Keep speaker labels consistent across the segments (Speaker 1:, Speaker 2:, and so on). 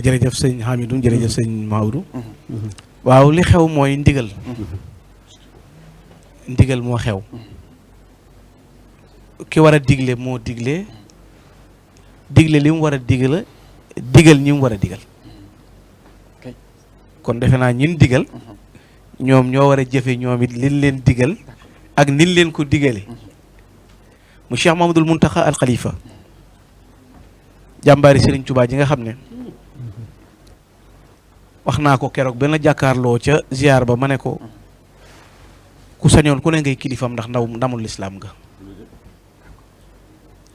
Speaker 1: jërëjëf sëñ Hamidou jërëjëf sëñ Maodo. waaw li xew mooy ndigal. ndigal moo xew. ki war a digle moo digle li mu war a digal ñi mu war a digal. kon defe naa ñin digal ñoom ñoo war a jëfe ñoom it liñ leen digal ak niñ leen ko digale mu Cheikh Mahamadul Muntaxa al Khalifa jàmbaari Serigne Touba ji nga xam ne wax naa ko keroog benn jàkkaarloo ca ziar ba ma ne ko ku sañoon ku ne ngay kilifam ndax ndamul lislaam nga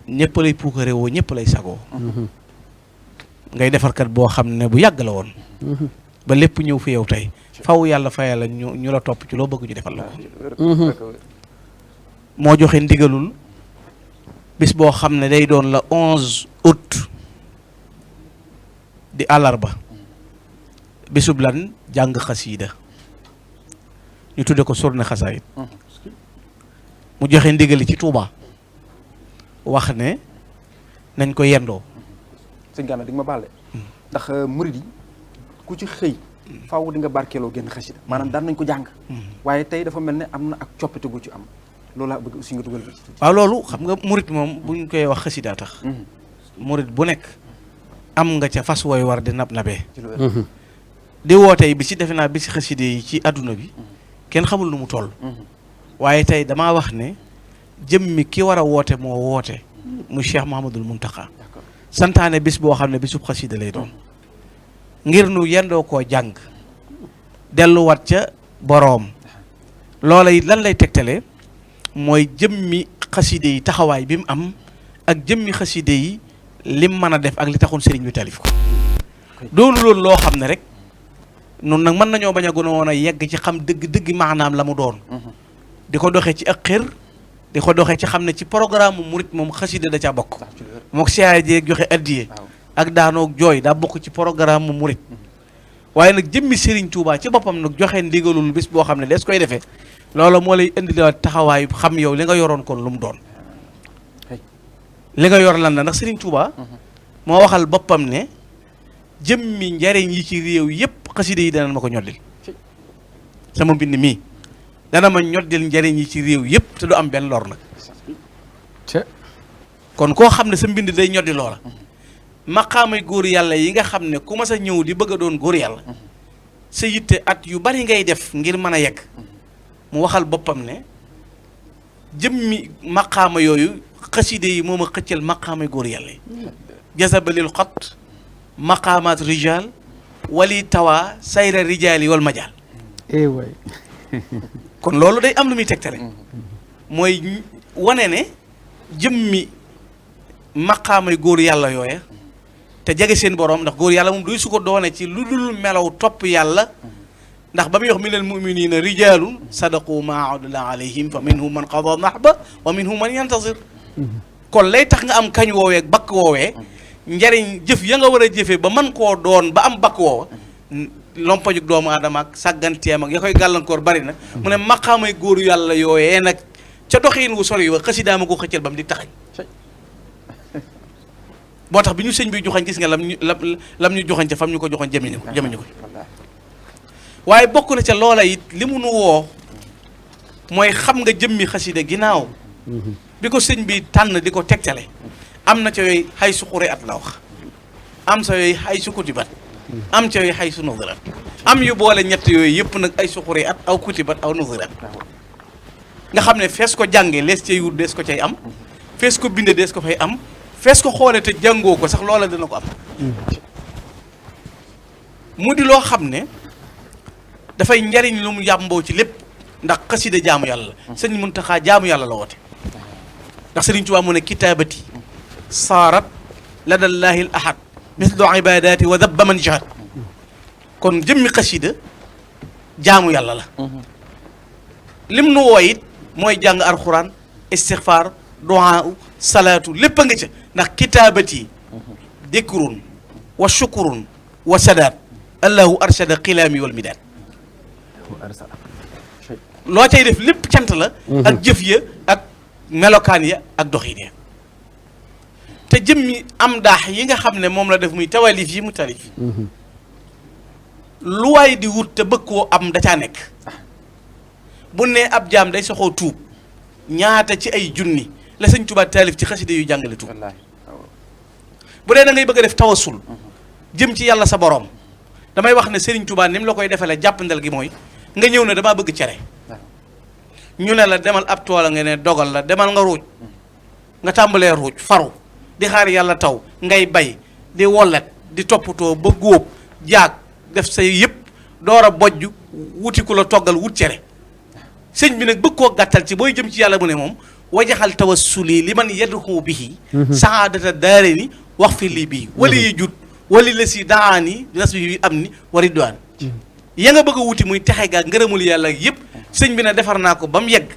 Speaker 1: ñëpp lay puukare woo ñëpp lay sagoo ngay defarkat boo xam ne bu yàgg la woon ba lépp ñëw fi yow tey faw yàlla fayal la ñu la topp ci loo bëgg ñu defal la ko moo joxe ndigalul bis boo xam ne day doon la 11 août di àllarba bisub lan jàng xasiida ñu tudde ko surne xasaayit mu joxe ndigali ci Touba wax ne nañ ko yendoo
Speaker 2: sëñ Gana di nga ma baale ndax murid yi ku ci xëy faaw di nga barkeeloo génn xasida maanaam daan nañ ko jàng waaye tey dafa mel ne am na ak coppite gu ci am loolu laa bëgg aussi nga dugal bi
Speaker 1: waaw loolu xam nga murid moom buñ koy wax xasida tax murid bu nekk am nga ca fas wooy war di nabee di wootee bi ci defe naa bi ci xaside yi ci àdduna bi kenn xamul nu mu toll waaye tey damaa wax ne jëmmi ki war a woote moo woote mu Cheikh Mouhamadoul Mountakha santaane bis boo xam ne bisub xasida lay doon ngir nu yendoo koo jàng delluwaat ca boroom loola it lan lay tegtale mooy jëmmi xaside yi taxawaay bi mu am ak jëmmi xaside yi lim mën a def ak li taxoon sëriñ bi talif ko doonu loolu loo xam ne rek nun nag mën nañoo bañ a gën a woon a yegg ci xam dëgg maanaam la mu doon di ko doxee ci ak xër di ko doxee ci xam ne ci programme murit moom xasida da ca bokk mook siyaare jeeg joxe addiye ak daanoog jooy daa bokk ci programme murit waaye nag jëmmi Serigne Touba ci boppam nag joxe ndigalul bis boo xam ne des koy defee loola moo lay indi la taxawaay xam yow li nga yoroon kon lu mu doon li nga yor lan la ndax Serigne Touba moo waxal boppam ne jëmmi njariñ yi ci réew yépp xasida yi dana ma ko ñoddil sama mbind mii dana ma ñoddil njariñ yi ci réew yépp te du am benn lor nag kon koo xam ne sa mbind day ñoddi loola maqaamay góor yàlla yi nga xam ne ku ma sa ñëw di bëgg a doon góor yàlla sa yitte at yu bari ngay def ngir mën a yegg mu waxal boppam ne jëmmi maqaama yooyu xaside yi moom a xëccal maqaamay góor yàlla yi jasabalil xot maqaamaat rijal wali tawa sayra rijaali wal majaal kon loolu day am lu muy tegtale mooy wane ne jëmmi maqaamay góor yàlla yooya te jege seen borom ndax góor yàlla moom duy su ko doone ci lu dul melaw topp yàlla ndax ba muy wax minal muminina rijalun sadaqu ma ahadullah alayhim fa minhum man qada nahba wa minhum man yantazir kon lay tax nga am kañ woowee ak bakk woowee njariñ jëf ya nga war a jëfe ba man koo doon ba am bakk woowa lompajug doomu aadama ak sàgganteem ak ya koy gàllankoor bari na mu ne maqaamay góor yàlla yooyee nag ca doxiin wu sori wa xasidaama ko xëccal ba mu di taxañ boo tax bi ñu sëñ bi joxañ gis nga lam ñu joxañ ca fam ñu ko joxoñ jëmeñu ko waaye bokk na ca loola it li mu nu woo mooy xam nga jëmmi xasida ginnaaw bi ko sëñ bi tànn di ko tegtale am na ca yooyu xay su xure at la wax am sa yooyu xay su kutibat am ca yooyu xay su nuzirat am yu boole ñett yooyu yëpp nag ay su xure at aw kutibat aw nuzirat nga xam ne fees ko jànge lees cay wut dees ko cay am fees ko binde dees ko fay am fees ko xoole te jàngoo ko sax loola dina ko am mu di loo xam ne dafay njariñ lu mu yàmboo ci lépp ndax xasida jaamu yàlla la sëñ Muntaxa jaamu yàlla la woote ndax Sëriñ Tuubaa mu ne kitaabati saarat ladallaahi l ahad mislu ibadaati wa dabba man jahad kon jëmmi xasida jaamu yàlla la lim nu woo it mooy jàng alxuraan istixfaar du'a salaatu lépp a nga ca ndax kitaabati dikrun wa shukrun wa sadaat allahu arshada xilaami wal midaat loo cay def lépp cant la ak jëf ya ak melokaan ya ak doxin ya te jëmmi am daax yi nga xam ne moom la def muy tawalif yi mu tarif lu waay di wut te bëgg koo am da caa nekk bu ne ab jaam day soxoo tuub ñaata ci ay junni la sëñ Tuubaa taalif ci xaside yu jàngale tuub bu dee da ngay bëgg a def tawasul jëm ci yàlla sa borom damay wax ne Serigne Touba ni mu la koy defalee jàppandal gi mooy nga ñëw ne damaa bëgg cere ñu ne la demal ab toola nga ne dogal la demal nga ruuj nga tàmbalee ruuj faru di xaar yàlla taw ngay bay di wollet di toppatoo ba góob jaag def say yëpp door a bojj wuti ku la toggal wut cere sëñ bi nag bëgg koo gàttal ci booy jëm ci yàlla mu ne moom wajaxal tawassuli li man yadxu bihi saadata daareni wax fi lii bii wali yi jut wali la si daani nas bi am ni wari doan ya nga bëgg a wuti muy texe gaa ngërëmul yàlla yëpp sëñ bi ne defar naa ko ba mu yegg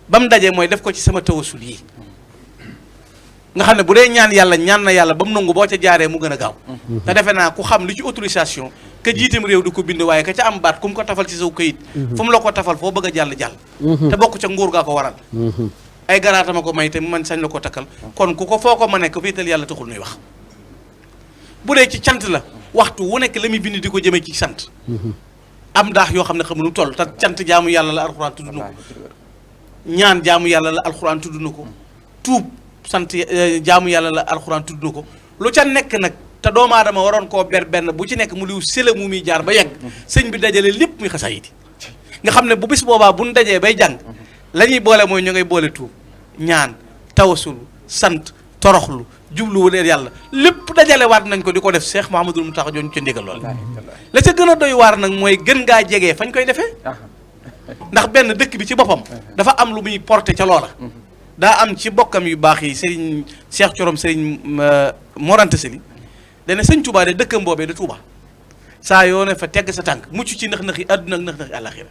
Speaker 1: ba mu dajee mooy def ko ci sama tawassul yi nga xam ne bu dee ñaan yàlla ñaan na yàlla ba mu nangu boo ca jaaree mu gën a gaaw te defe naa ku xam li ci autorisation ka jiitam réew di ko bind waaye ka ca am baat ku mu ko tafal ci saw këyit fu mu la ko tafal foo bëgg a jàll te bokk ca nguur gaa ko waral ay garaatama ko may te man sañ la ko takkal kon ku ko foo ko ma nekk féetal yàlla taxul nuy wax bu dee ci cant la waxtu wu nekk la muy bind di ko jëmee ci sant am daax yoo xam ne xamuñu toll te cant jaamu yàlla la alxuraan tudd na ko ñaan jaamu yàlla la alxuraan tudd na ko tuub sant jaamu yàlla la alxuraan tudd na ko lu ca nekk nag te doomu aadama waroon koo ber benn bu ci nekk mu liw sëla mu muy jaar ba yegg sëñ bi dajale lépp muy xasaayid nga xam ne bu bis boobaa bu ñu dajee bay jàng la ñuy boole mooy ñu ngay boole tuub ñaan tawasul sant toroxlu jublu leen yàlla lépp dajale waat nañ ko di ko def Cheikh Mouhamadoul Mountakha joon ca ndigal lool la ca gën a doy waar nag mooy gën ngaa jegee fañ koy defee ndax benn dëkk bi ci boppam dafa am lu muy porté ca loola daa am ci bokkam yu baax yi Serigne Cheikh Corom Serigne Mor Anta Sali dana sëñ Touba de dëkkam boobee de Touba saa yoo ne fa tegg sa tànk mucc ci nëx-nëx yi àdduna ak nëx-nëx yi àlaxira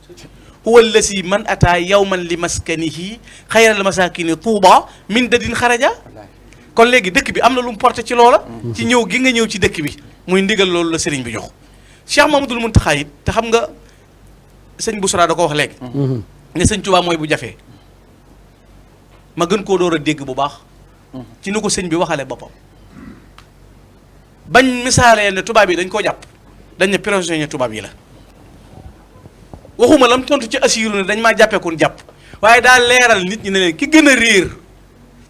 Speaker 1: huwa allasi man ataa yawman li maskanihi xayral masakini Touba min dadin xaraja kon léegi dëkk bi am na lu mu porté ci loola ci ñëw gi nga ñëw ci dëkk bi muy ndigal loolu la sëriñ bi jox Cheikh Mamadou Mountakha it te xam nga sëñ Boussra da ko wax léegi ne sëñ Touba mooy bu jafee ma gën koo door a dégg bu baax ci ni ko sëñ bi waxale boppam bañ misaalee ne tubaab yi dañ koo jàpp dañ ne prisonnier tubaab yi la waxuma lam tontu ci assiru ne dañ maa jàppeekoon jàpp waaye daa leeral nit ñi ne leen ki gën a réer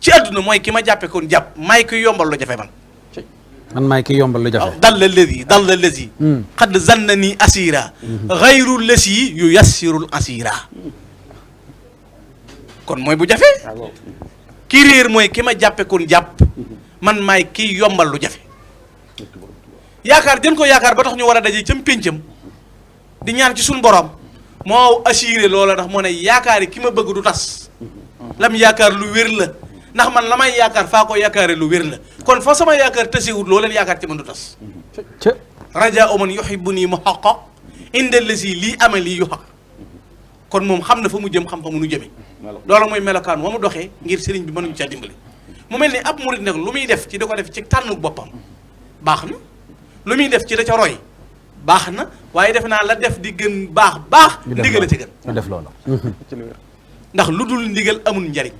Speaker 1: ci àdduna mooy ki ma jàppeekoon jàpp maay ki yombal lu jafe
Speaker 3: man maay ki yombal lu jafe
Speaker 1: dal la lësi xadd zanna ni asira xayru lësi yu yassirul asira kon mooy bu jafe ki réer mooy ki ma jàppeekoon jàpp man maay ki yombal lu jafe yaakaar jën ko yaakaar ba tax ñu war a daje cam péncam di ñaan ci suñu borom moo assuré loola ndax moo ne yaakaar yi ki ma bëgg du tas lam yaakaar lu wér la ndax man la may yaakaar faa ko yaakaare lu wér la kon fa sama yaakaar tasiwut loo leen yaakaar ci man du tas raja oman yuhibbu nii mu xaqa indal la si lii ame lii yu xaq kon moom xam na fa mu jëm xam fa mu nu jëme loolu mooy melokaan wa mu doxee ngir sëriñ bi mënuñu caa dimbali mu mel ni ab murid nag lu muy def ci da ko def ci tànnuk boppam baax na lu muy def ci da ca roy baax na waaye def naa la def di gën baax ndigal a ci gën
Speaker 3: ñu def loolu
Speaker 1: ndax lu dul ndigal amul njariñ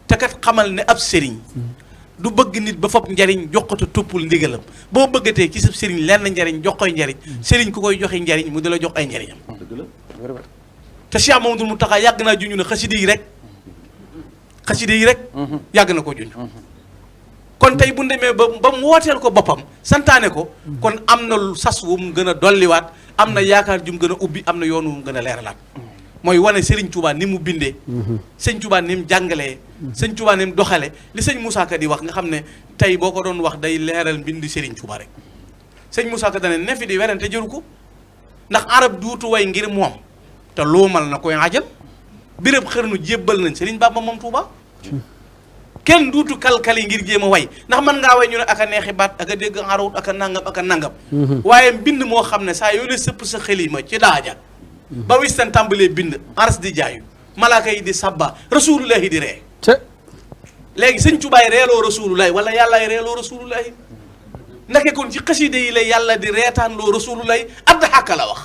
Speaker 1: te kat xamal ne ab sëriñ du bëgg nit ba fopp njariñ jox ko te toppul ndigalam boo bëggatee ci sa sëriñ lenn njariñ jox koy njariñ sëriñ ku koy joxe njariñ mu di la jox ay njariñam te Cheikh Mamadou Mountakha yàgg naa junj ne xaside yi rek yàgg na koo junj kon tey bu demee ba mu wooteel ko boppam santaane ko kon am na sas wu mu gën a dolliwaat am na yaakaar ju mu gën a ubbi am na yoon wu mu gën a leeralaat mooy wane Serigne Touba ni mu bindee sëñ Touba ni mu jàngalee sëñ Touba ni mu doxale li sëñ Moussa Ka di wax nga xam ne tey boo ko doon wax day leeral mbind Serigne Touba rek sëñ Moussa Ka dane ne fi di werante jëru ko ndax arab duutu way ngir moom te loomal na koy ajal béréb xërnu jébbal nañ Serigne Bamba moom Touba kenn duutu kalkali ngir jéem a way ndax mën ngaa way ñu ne aka neexi baat aka dégg arawut aka nangam waaye mbind moo xam ne saa yoo lee sëpp sa xelima ci daaja ba wistan tàmbalee bind aras di jaayu malaaka yi di sabba rasulullahi di ree léegi sëñ Tuubaa reeloo rasulullahi wala yàllaay reeloo rasulullahi ndeke kon ci xasida yi la yàlla di reetaan loo rasulullahi addaxaka la wax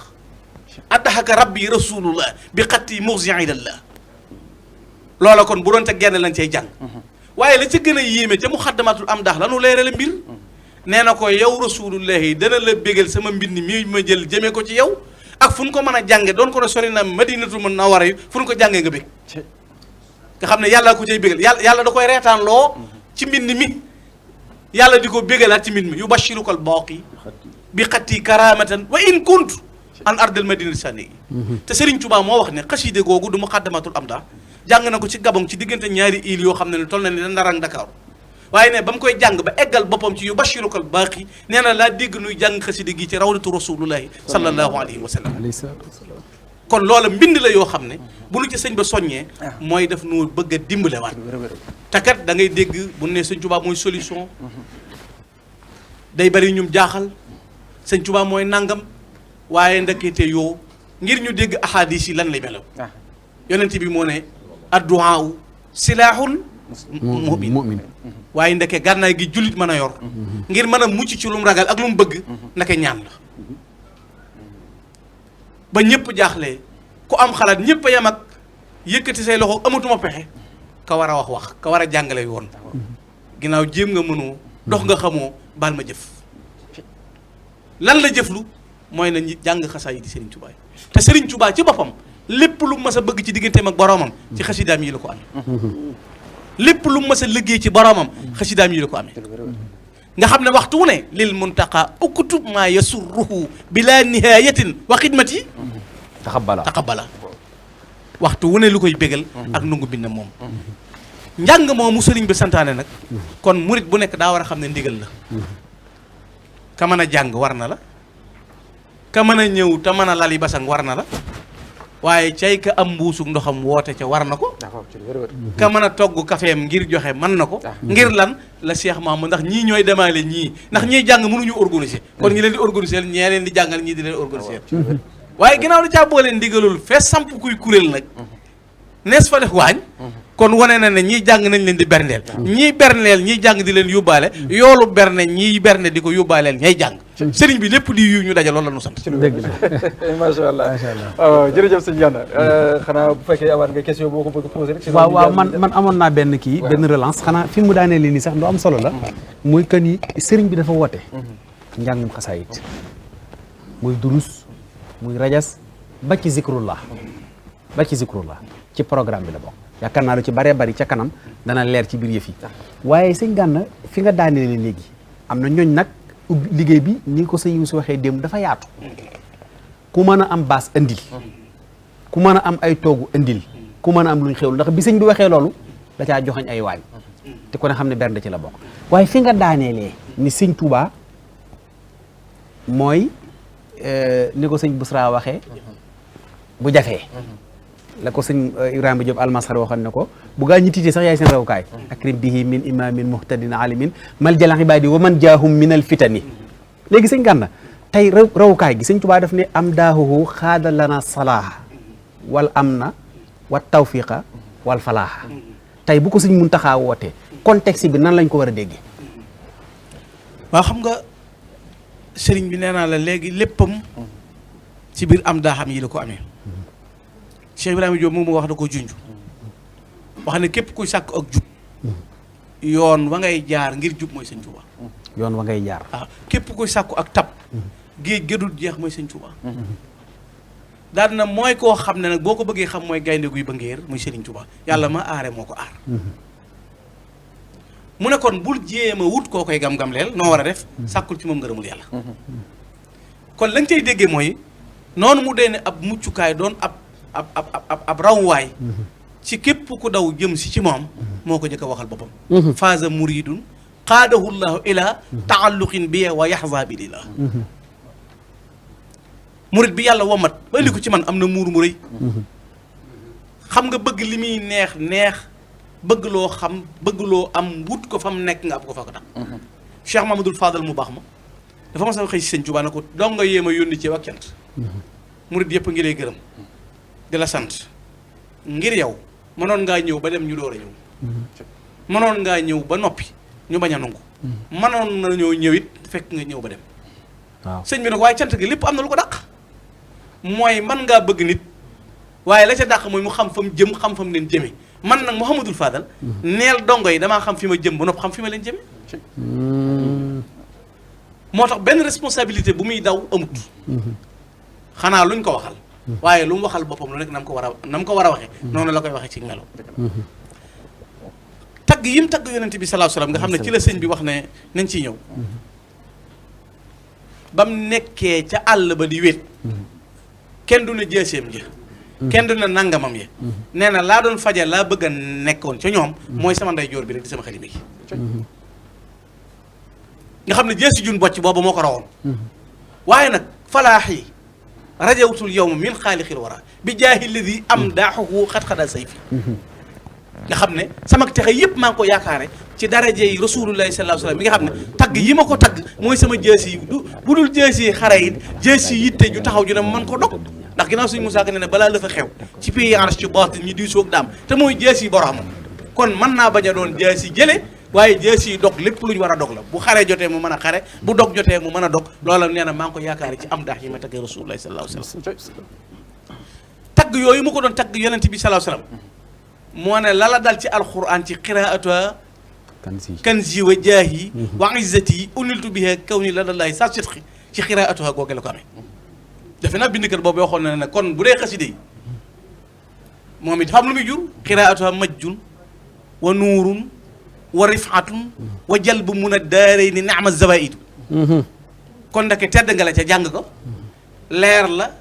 Speaker 1: addaxaka rabbi rasulullah bi xatti muxsin ilallah loola kon bu doon te genn lañ cay jàng waaye la ca gën a yéeme ca muxaddamatul am daax lanu leerale mbir nee na ko yow rasulullahi dana la bégal sama mbind mi ma jël jëmee ko ci yow ak fu ñu ko mën a jànge doon ko ne sori na madinatul munawwara yi fu ñu ko jàngee nga bég nga xam ne yàlla ko cay bégal yàlla da koy reetaan loo ci mbind mi yàlla di ko bégalaat ci mbind mi yu bashiruka al baaqi bi xatti karamatan wa in kunt an ardal madina sànni te Serigne Touba moo wax ne xaside googu du muqaddamatul am daa jàng na ko ci Gabon ci diggante ñaari île yoo xam ne toll na ne Ndar ak Dakar waaye ne ba mu koy jàng ba eggal boppam ci yu bashirukal baaqi nee na laa dégg nuy jàng xaside gi ci rawdatu rasulullahi sallallahu alayhi wa sallam kon loola mbind la yoo xam ne bu nu ci sëñ ba soññee mooy daf nu bëgg a dimbale waat te kat da ngay dégg bu ne sëñ Touba mooy solution day bari ñum jaaxal sëñ Touba mooy nangam waaye ndekete yoo ngir ñu dégg ahadis yi lan lay melaw yonent bi moo ne adduwaa silaaxul mu'min waaye ndeke gànnaay gi jullit mën a yor ngir mën a mucc ci lu mu ragal ak lu mu bëgg ndeke ñaan la ba ñëpp jaaxlee ku am xalaat ñëpp a yem ak yëkkati say loxo amatuma pexe ka war a wax ka war a jàngale woon ginnaaw jéem nga mënoo dox nga xamoo baal ma jëf lan la jëflu mooy na ñi jàng xasaa yi di Serigne Touba te Serigne Touba ci boppam lépp lu mas a bëgg ci digganteem ak boroomam ci xasidaam yi la ko amee lépp lu mas a liggéey ci boroomam xasidaam yi la ko amee nga xam ne waxtu wu ne lil muntaqa uktub maa yasurruhu bila nihayatin wa xidmati taqabbala waxtu wu ne lu koy bégal ak nungu bind moom njàng moomu sëriñ bi santaane nag kon murit bu nekk daa war a xam ne ndigal la ka mën a jàng war na la ka mën a ñëw te mën a lali basang war na la waaye cay ka am mbuusug ndoxam woote ca war na ko ka mën a togg kafeem ngir joxe mën na ko ngir lan la Cheikh Mamadou ndax ñii ñooy demaale ñii ndax ñiy jàng mënuñu organiser kon ñi leen di organiser ñee leen di jàngal ñii di leen organiser waaye ginnaaw da caa boole ndigalul fees samp kuy kuréel nag nees fa def waañ kon wane na ne ñiy jàng nañ leen di berndeel ñiy berndeel ñiy jàng di leen yóbbaale yoolu berne ñiy berne di ko yóbbaaleel ñay jàng sëriñ bi lépp di yu ñu daje loolu la ñu sant
Speaker 3: dëgg la
Speaker 2: macha allah waaw jërëjëf sëñ Gana xanaa bu fekkee awaat nga question boo ko bëgg posé rek
Speaker 3: waaw man amoon naa benn kii benn relance xanaa fi mu daanee lii nii sax lu am solo la muy que ni sëriñ bi dafa woote njàngum xasaayit muy durus muy rajas ba ci zikrullah ci programme bi la bokk yaakaar naa lu ci baree bari ca kanam dana leer ci biir yëf yi waaye sëñ Gana fi nga daanee léegi am na ñooñ nag ubbi liggéey bi ni ko sëñ Youssou waxee démb dafa yaatu ku mën a am baas indil ku mën a am ay toogu indil ku mën a am luñ xewlu ndax bi sëñ bi waxee loolu da caa joxañ ay waañ te ku ne xam ne bernde ci la bokk waaye fi nga daaneelee ni sëñ Touba mooy ni ko sëñ Bousra waxee bu jafee la ko sëñ Ibrahima Diop almasar waxoon ne ko bu gaa ñi tiitee sax yaay seen rawukaay akrim bihi min imamin muhtadin alimin mal jalan ibadi wa man jaahum min al fitani léegi sëñ Gana tey rawukaay gi sëñ Tuubaa daf ne am daahuhu xaada lana salaaha wal amna wa tawfiqa wal falaaha tey bu ko sëñ Muntaxa wootee contexte bi nan lañ ko war a déggee
Speaker 1: waaw xam nga sëriñ bi nee naa la léegi léppam ci biir am daa xam yi la ko amee Cheikh Ibrahima Diop moom wax da ko junj wax ne képp kuy sàkk ak jub yoon wa ngay jaar ngir jub mooy sëñ Tuuba
Speaker 3: yoon wa ngay jaar
Speaker 1: waaw képp kuy sàkku ak tab géej gëdul jeex mooy sëñ Tuuba daal na mooy koo xam ne nag boo ko bëggee xam mooy gaynde guy ba ngéer muy sëriñ Tuuba yàlla ma aare moo ko aar mu ne kon bul jéem a wut koo koy gam-gam leel noo war a def sàkkul ci moom ngërëmul yàlla kon la nga cay déggee mooy noonu mu dee ne ab muccukaay doon ab rawwaay ci képp ku daw jëm si ci moom moo ko njëkk a waxal boppam faasa muridun qaadahu llahu ila taalluqin bi wa yaxza bi lillah murid bi yàlla womat ba indi ko ci man am na muur mu rëy xam nga bëgg li muy neex bëgg loo xam bëgg loo am wut ko fa mu nekk nga ab ko fa ko tax Cheikh Mamadou Fadal mu baax ma dafa ma sa xëy si sëñ Tuubaa ne ko dong nga yéem a yónni ci ak cant murid yëpp ngi lay gërëm di la sant ngir yow mënoon ngaa ñëw ba dem ñu door a ñëw mënoon ngaa ñëw ba noppi ñu bañ a nangu mënoon na ñoo ñëw it fekk nga ñëw ba dem
Speaker 3: waaw
Speaker 1: sëñ bi nag waaye cant gi lépp am na lu ko dàq mooy man ngaa bëgg nit waaye la ca dàq mooy mu xam fa mu jëm xam fa mu leen jëme man nag Mouhamadul Fadal neel dongo yi damaa xam fi ma jëm ba noppi xam fi ma leen jëme moo tax benn responsabilité bu muy daw amut xanaa luñ ko waxal waaye lu mu waxal boppam lu nekk na mu ko war a waxee noonu la koy waxee ci melo tagg yi mu tagg yonent bi sallallahu alayhi wasallam nga xam ne ci la sëñ bi wax ne nañ ciy ñëw ba mu nekkee ca àll ba di wéet kenn du ne jeeseem ja kenn du ne nangamam ya nee na laa doon faje laa bëgg a nekkoon ca ñoom mooy sama ndey joor bi rek di sama xalima gi nga xam ne jeesi jun bocc boobu moo ko rawoon waaye nag falaax yi rajawtul yawma min xaalixil wara bi jaahi lladi am daaxuhu xat-xada sayfi nga xam ne sama texe yëpp maa ngi ko yaakaare ci daraje yi rasulullahi sallallahu alayhi wasallam mi nga xam ne tagg yi ma ko tagg mooy sama jeesi yi bu dul jeesi yi xare yi jeesi yitte ju taxaw ju ne man ko dog ndax ginnaaw suñu Musaa Ka ne balaa la fa xew ci pays enrach ci baatin ñi di soog daam te mooy jeesi yi borom kon mën naa bañ a doon jeesi jële waaye jeesi yi dog lépp lu ñu war a dog la bu xare jotee mu mën a xare bu dog jotee mu mën a dog loola nee na maa ngi ko yaakaare ci am daax yi ma taggee rasulullahi sallallahu alayhi wasallam tagg yooyu mu ko doon tagg yonent bi sallallahu alayhi wasallam moo ne lala dal ci alquran ci qiraatuha kanzi wa jaahi wa izzati uniltu biha kawni la dallahi sa sidqi ci qiraatuha googe la ko amee defe naa bindkat boobu waxoon na ne kon bu dee xaside yi moom it dafa am lu muy jur qiraatuha majjun wa nuurun wa rifatun wa jalbu mun a daaray ni naama zawaidu kon ndake tedd nga la ca jàng ko leer la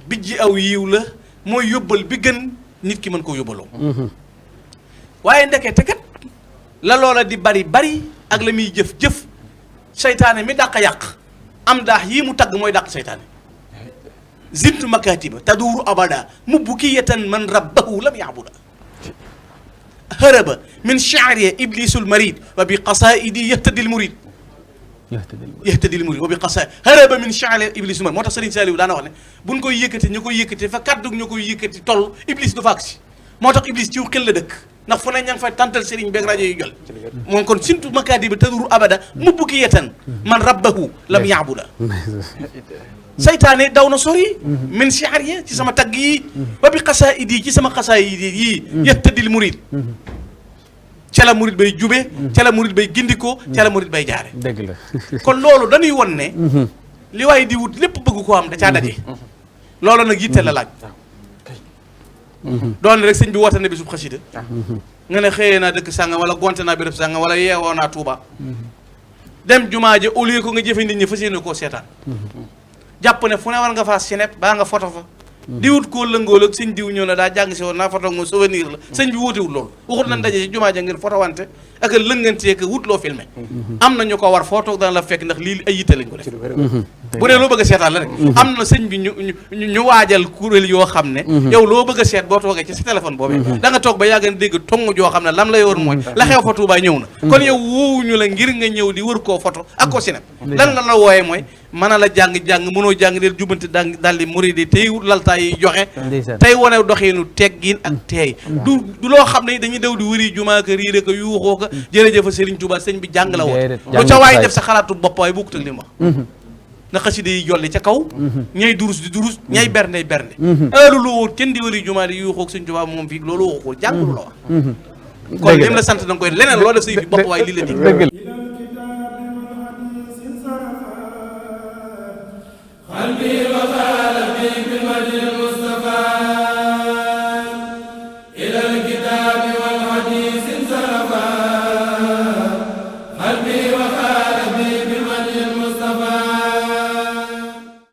Speaker 1: bijji aw yiw la mooy yóbbal bi gën nit ki mën koo yóbbaloo waaye ndeke te kat la loola di bari ak la muy jëf seytaane mi dàq yàq am daax yii mu tagg mooy dàq seytaane zintu makatiba taduuru abada mubkiyatan man rabbahu lam yaabuda haraba min shi'ri iblisul marid wa bi qasaidi yahtadil murid wa bi qasaidi haraba min shi'ri iblisul marid moo tax Serigne Saliou daana wax ne buñ koy yëkkati ñu koy yëkkati fa kaddu ñu koy yëkkati toll iblis du faak si moo tax iblis ciw xel la dëkk ndax fu ne ña ngi fay tantal Serigne beeg rajo yu jol moom kon sintu makadi bi taduru abada mubkiyatan man rabbahu lam yaabuda saytaane daw na sori min shi'ri ci sama tagg yi wa bi qasaidi ci sama qasaidi yi yahtadil murid ca la murid bay jube ca la murid bay gindikoo ca la murid bay jaare
Speaker 3: dëgg la
Speaker 1: kon loolu dañuy won ne li waaye di wut lépp bëgg koo am da caa daje loolu nag yitte la laaj doon rek sëñ bi woote na bisub xasida nga ne xëyee naa dëkk sàngam wala gonte naa béréb sàngam wala yeewoo naa Tuuba dem jumaa ja au lieu ko nga jëfe nit ñi fas yéene koo seetaan jàpp ne fu ne war nga faa sinet baa nga foto fa di wut koo lëngool ak sëñ diw ñëw na daa jàng si woon naa foto ak moom souvenir la sëñ bi wóotewul loolu waxut nañ daje ci jumaa ja ngir foto wante ak a lënganteek wut loo filmé am na ñu ko war foo toog dana la fekk ndax lii ay yitte lañ ko def bu dee loo bëgg a seetaan la rek am na sëñ bi ñu waajal kuréel yoo xam ne yow loo bëgg a seet boo toogee ci sa téléphone boobee da nga toog ba yàgg na dégg tong joo xam ne lam lay woon mooy la xew fa Tuubaa ñëw na kon yow woowuñu la ngir nga ñëw di wër koo photo ak koo sinet lan la wooyee mooy mën a la jàng mënoo jàng del jubbante daal di murid yi tey laltaay yi joxe tey wane doxinu teggin ak teey du loo xam ne dañuy daw di wëri jumaa ka riire ko yuuxoo ko jërëjëf Serigne Touba sëñ bi jàng la woon lu ca waay def sa xalaatu bopp waaye bokkut ak li mu wax na xasida yi jolli ca kaw ñay durus di durus ñay bernde heure lu wóor kenn di wëri jumaa di yuuxoo ak Serigne Touba moom fii loolu waxul jàng lu la wax kon lim la sant da nga koy leneen loo def say fi bopp waaye lii la dig
Speaker 4: قلبي وقال بي بالمجد